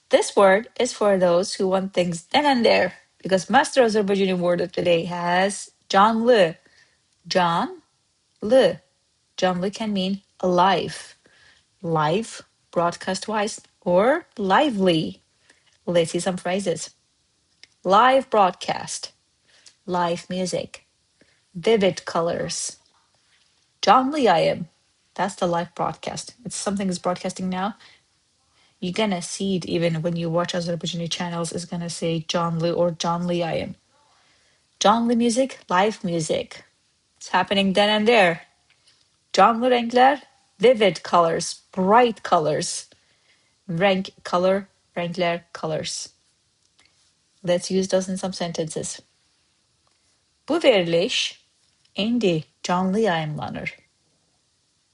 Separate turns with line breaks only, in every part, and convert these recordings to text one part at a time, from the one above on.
This word is for those who want things then and there, because Master Azerbaijani word of the day has canlı. Canlı. Canlı can mean alive, live, broadcast-wise, or lively. Let's see some phrases. Live broadcast, live music, vivid colors. Canlı yayım. That's the live broadcast. It's something is broadcasting now. You're gonna see it even when you watch Azerbaijani channels. It's gonna say canlı or canlı yayım. Canlı music, live music. It's happening then and there. Canlı renkler, vivid colors, bright colors. Renk, color, renkler, colors. Let's use those in some sentences. Bu veriliş indi canlı yayımlanır.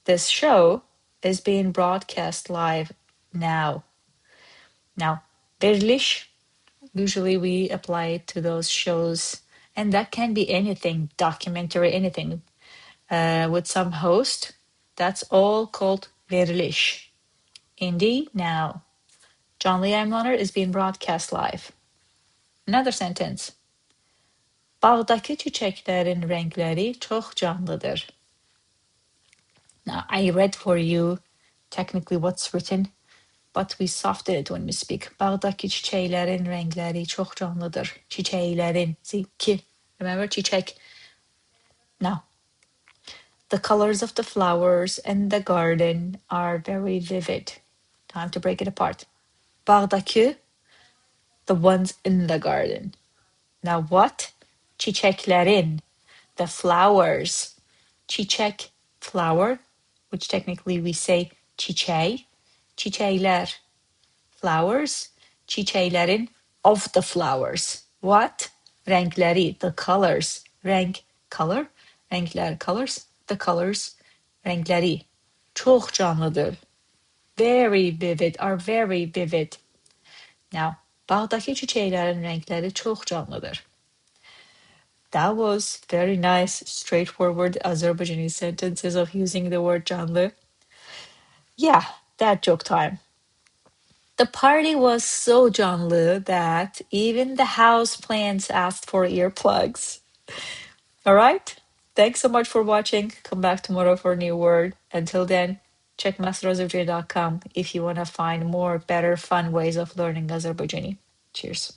This show is being broadcast live now. Now, veriliş, usually we apply it to those shows, and that can be anything, documentary, anything. With some host, that's all called veriliş. Indi, now. Canlı yayımlanır is being broadcast live. Another sentence. Bağdakı çiçəklərin rəngləri çox canlıdır. Now, I read for you technically what's written, but we soften it when we speak. Bağdakı çiçəklərin rəngləri çox canlıdır. Çiçəklərin, see, ki. Remember, çiçək. Now, the colors of the flowers and the garden are very vivid. Time to break it apart. Bağdakı, the ones in the garden. Now what? Çiçəklərin, the flowers. Çiçək, flower, which technically we say çiçək. Çiçəklər, flowers. Çiçəklərin, of the flowers. What? Rəngləri, the colors. Renk, color. Rənglər, colors. The colors. Rəngləri. Çox canlıdır. Very vivid, are very vivid. Now, bağdakı çiçəklərin rəngləri çox canlıdır. That was very nice, straightforward Azerbaijani sentences of using the word canlı. Yeah, that joke time. The party was so canlı that even the houseplants asked for earplugs. All right? Thanks so much for watching. Come back tomorrow for a new word. Until then, check masterazerbaijani.com if you want to find more better, fun ways of learning Azerbaijani. Cheers.